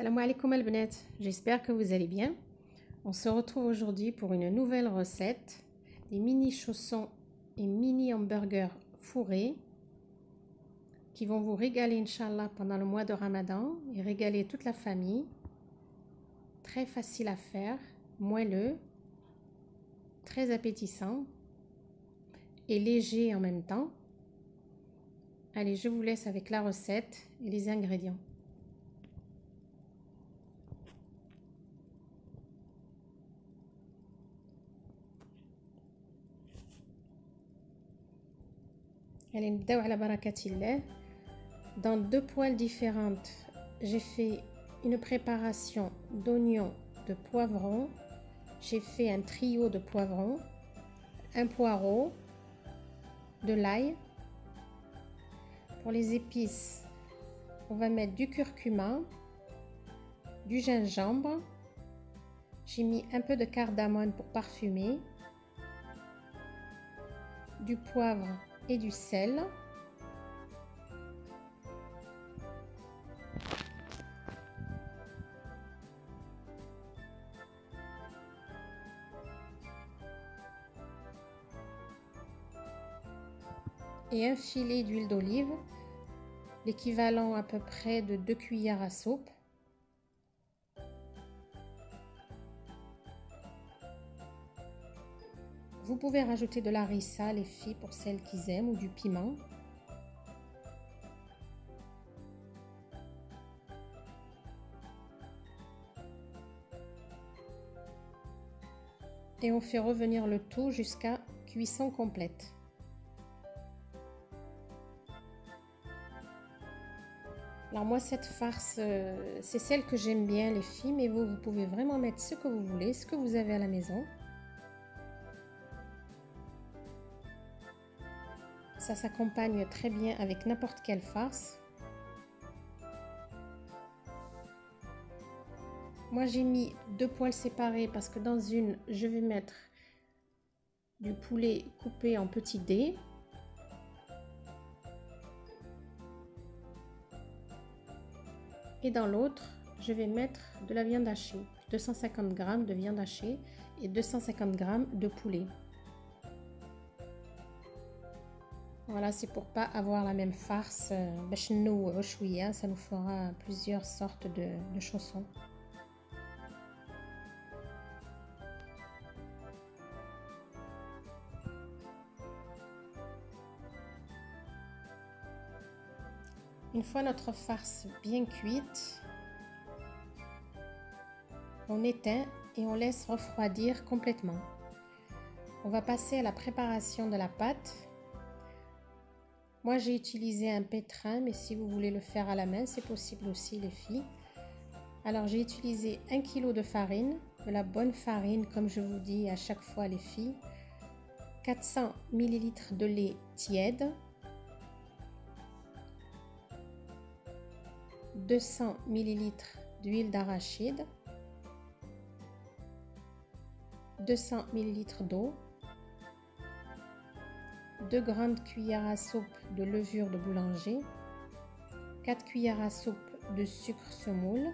Salam alaikum al-bnat, j'espère que vous allez bien. On se retrouve aujourd'hui pour une nouvelle recette, des mini chaussons et mini hamburgers fourrés qui vont vous régaler Inch'Allah pendant le mois de Ramadan et régaler toute la famille. Très facile à faire, moelleux, très appétissant et léger en même temps. Allez, je vous laisse avec la recette et les ingrédients. Allez, نبداو على بركة الله. Dans deux poêles différentes, j'ai fait une préparation d'oignons, de poivrons. J'ai fait un trio de poivrons, un poireau, de l'ail. Pour les épices, on va mettre du curcuma, du gingembre. J'ai mis un peu de cardamome pour parfumer, du poivre et du sel. Et un filet d'huile d'olive, l'équivalent à peu près de 2 cuillères à soupe. Vous pouvez rajouter de la harissa, les filles, pour celles qui aiment, ou du piment. Et on fait revenir le tout jusqu'à cuisson complète. Alors moi, cette farce, c'est celle que j'aime bien, les filles, mais vous pouvez vraiment mettre ce que vous voulez, ce que vous avez à la maison. Ça s'accompagne très bien avec n'importe quelle farce. Moi, j'ai mis deux poêles séparés parce que dans une, je vais mettre du poulet coupé en petits dés. Et dans l'autre, je vais mettre de la viande hachée, 250 g de viande hachée et 250 g de poulet. Voilà, c'est pour pas avoir la même farce. Ça nous fera plusieurs sortes de chaussons. Une fois notre farce bien cuite, on éteint et on laisse refroidir complètement. On va passer à la préparation de la pâte. Moi, j'ai utilisé un pétrin, mais si vous voulez le faire à la main, c'est possible aussi, les filles. Alors, j'ai utilisé 1 kg de farine, de la bonne farine, comme je vous dis à chaque fois, les filles. 400 ml de lait tiède. 200 ml d'huile d'arachide, 200 ml d'eau, 2 grandes cuillères à soupe de levure de boulanger, 4 cuillères à soupe de sucre semoule,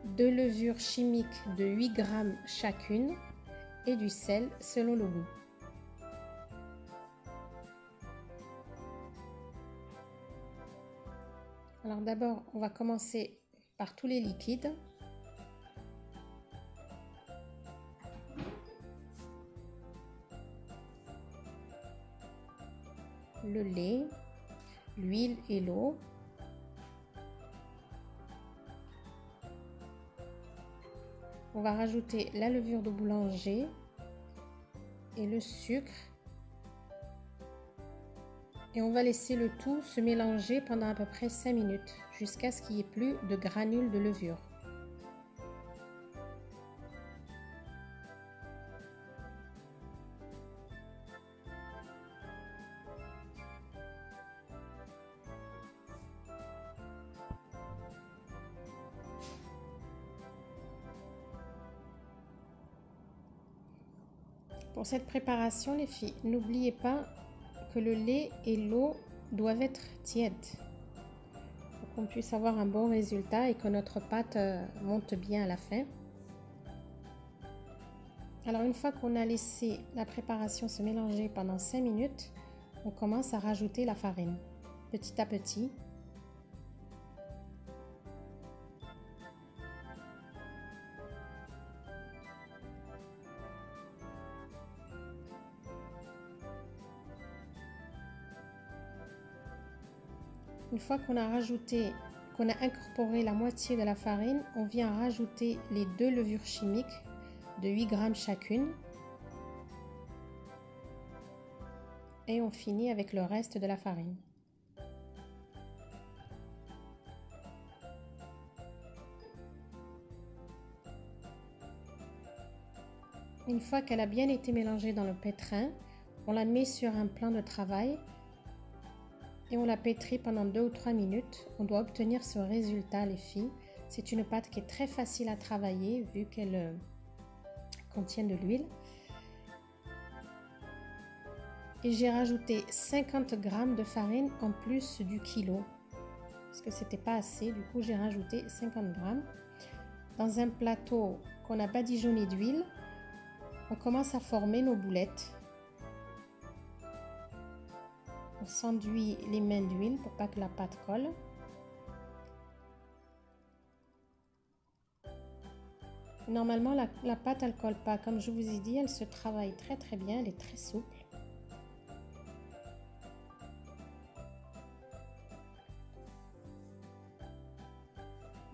2 levures chimiques de 8 g chacune et du sel selon le goût. Alors d'abord, on va commencer par tous les liquides. Le lait, l'huile et l'eau. On va rajouter la levure de boulanger et le sucre. Et on va laisser le tout se mélanger pendant à peu près 5 minutes jusqu'à ce qu'il n'y ait plus de granules de levure. Pour cette préparation, les filles, n'oubliez pas que le lait et l'eau doivent être tièdes. qu'on puisse avoir un bon résultat et que notre pâte monte bien à la fin. Alors une fois qu'on a laissé la préparation se mélanger pendant 5 minutes, on commence à rajouter la farine petit à petit. Une fois qu'on a incorporé la moitié de la farine, on vient rajouter les 2 levures chimiques de 8 grammes chacune. Et on finit avec le reste de la farine. Une fois qu'elle a bien été mélangée dans le pétrin, on la met sur un plan de travail et on la pétrit pendant 2 ou 3 minutes. On doit obtenir ce résultat, les filles. C'est une pâte qui est très facile à travailler vu qu'elle contient de l'huile. Et j'ai rajouté 50 grammes de farine en plus du kilo. Parce que c'était pas assez, du coup j'ai rajouté 50 grammes. Dans un plateau qu'on a badigeonné d'huile, on commence à former nos boulettes. On s'enduit les mains d'huile pour pas que la pâte colle. Normalement, la pâte, elle colle pas. Comme je vous ai dit, elle se travaille très très bien, elle est très souple.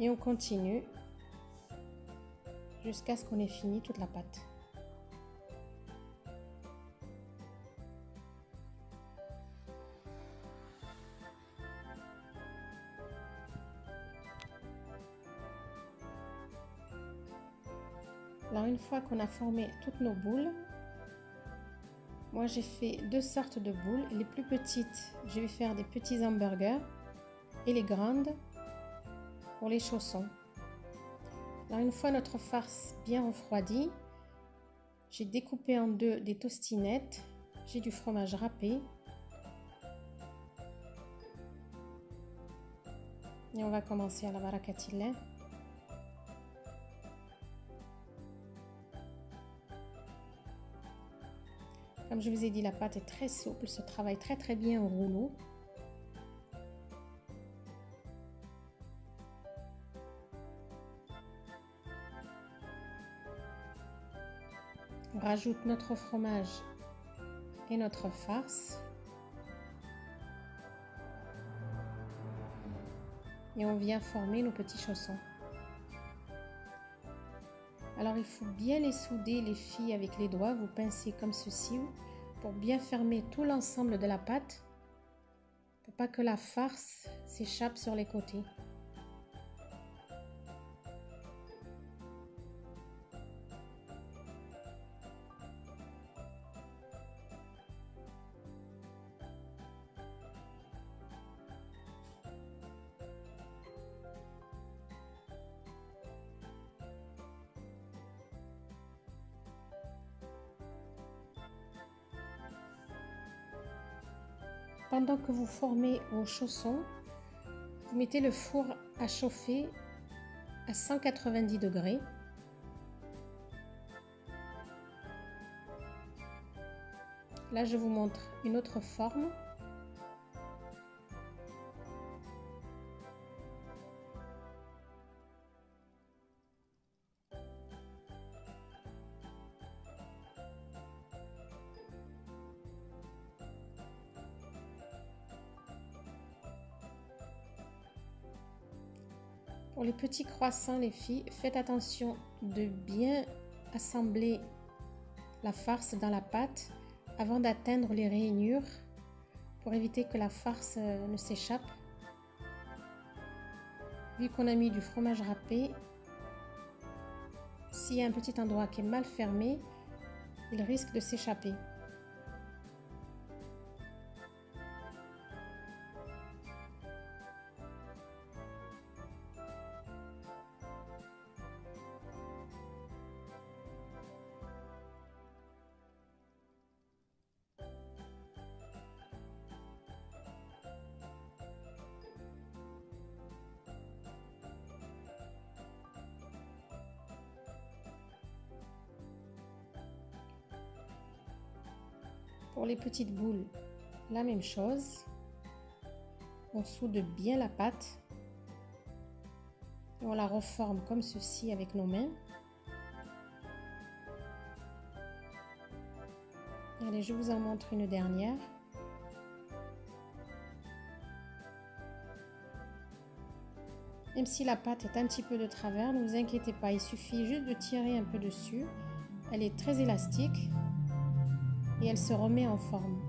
Et on continue jusqu'à ce qu'on ait fini toute la pâte. Alors une fois qu'on a formé toutes nos boules, moi j'ai fait 2 sortes de boules. Les plus petites, je vais faire des petits hamburgers et les grandes pour les chaussons. Alors une fois notre farce bien refroidie, j'ai découpé en 2 des tostinettes, j'ai du fromage râpé et on va commencer à la barakatillah. Comme je vous ai dit, la pâte est très souple, se travaille très très bien au rouleau. On rajoute notre fromage et notre farce. Et on vient former nos petits chaussons. Alors il faut bien les souder, les filles, avec les doigts. Vous pincez comme ceci pour bien fermer tout l'ensemble de la pâte, pour pas que la farce s'échappe sur les côtés. Pendant que vous formez vos chaussons, vous mettez le four à chauffer à 190 degrés. Là, je vous montre une autre forme. Pour les petits croissants, les filles, faites attention de bien assembler la farce dans la pâte avant d'atteindre les rainures pour éviter que la farce ne s'échappe. Vu qu'on a mis du fromage râpé, s'il y a un petit endroit qui est mal fermé, il risque de s'échapper. Pour les petites boules, la même chose. On soude bien la pâte et on la reforme comme ceci avec nos mains. Allez, je vous en montre une dernière. Même si la pâte est un petit peu de travers, ne vous inquiétez pas, il suffit juste de tirer un peu dessus. Elle est très élastique et elle se remet en forme.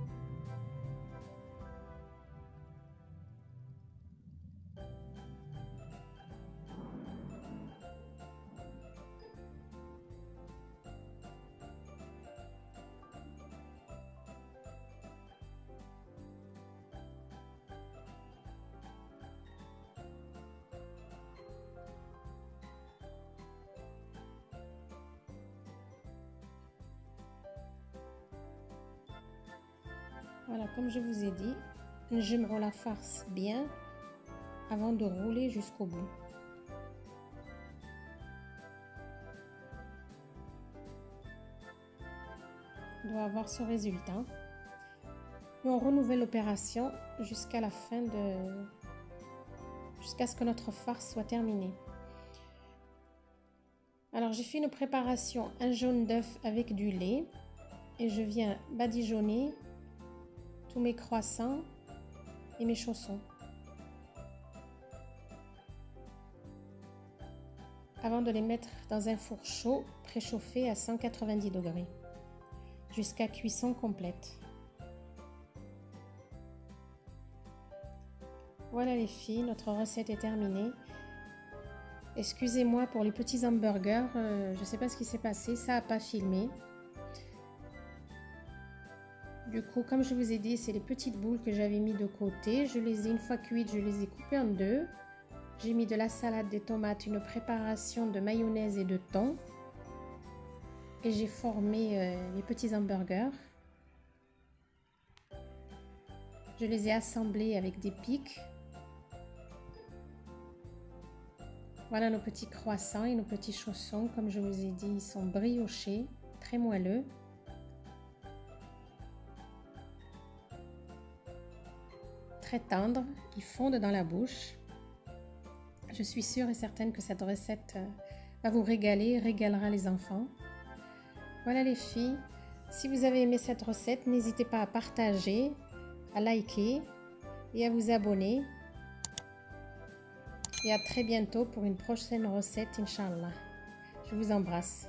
Voilà, comme je vous ai dit, نجمعوا la farce bien avant de rouler jusqu'au bout. On doit avoir ce résultat. Et on renouvelle l'opération jusqu'à la fin jusqu'à ce que notre farce soit terminée. Alors j'ai fait une préparation, un jaune d'œuf avec du lait et je viens badigeonner tous mes croissants et mes chaussons avant de les mettre dans un four chaud préchauffé à 190 degrés jusqu'à cuisson complète. Voilà les filles, notre recette est terminée. Excusez-moi pour les petits hamburgers, je ne sais pas ce qui s'est passé, ça n'a pas filmé. Du coup, comme je vous ai dit, c'est les petites boules que j'avais mis de côté. Je les ai, une fois cuites, je les ai coupées en deux. J'ai mis de la salade, des tomates, une préparation de mayonnaise et de thon. Et j'ai formé les petits hamburgers. Je les ai assemblés avec des pics. Voilà nos petits croissants et nos petits chaussons. Comme je vous ai dit, ils sont briochés, très moelleux. Très tendres, ils fondent dans la bouche. Je suis sûre et certaine que cette recette va vous régaler, régalera les enfants. Voilà les filles, si vous avez aimé cette recette, n'hésitez pas à partager, à liker et à vous abonner. Et à très bientôt pour une prochaine recette, Inch'Allah. Je vous embrasse.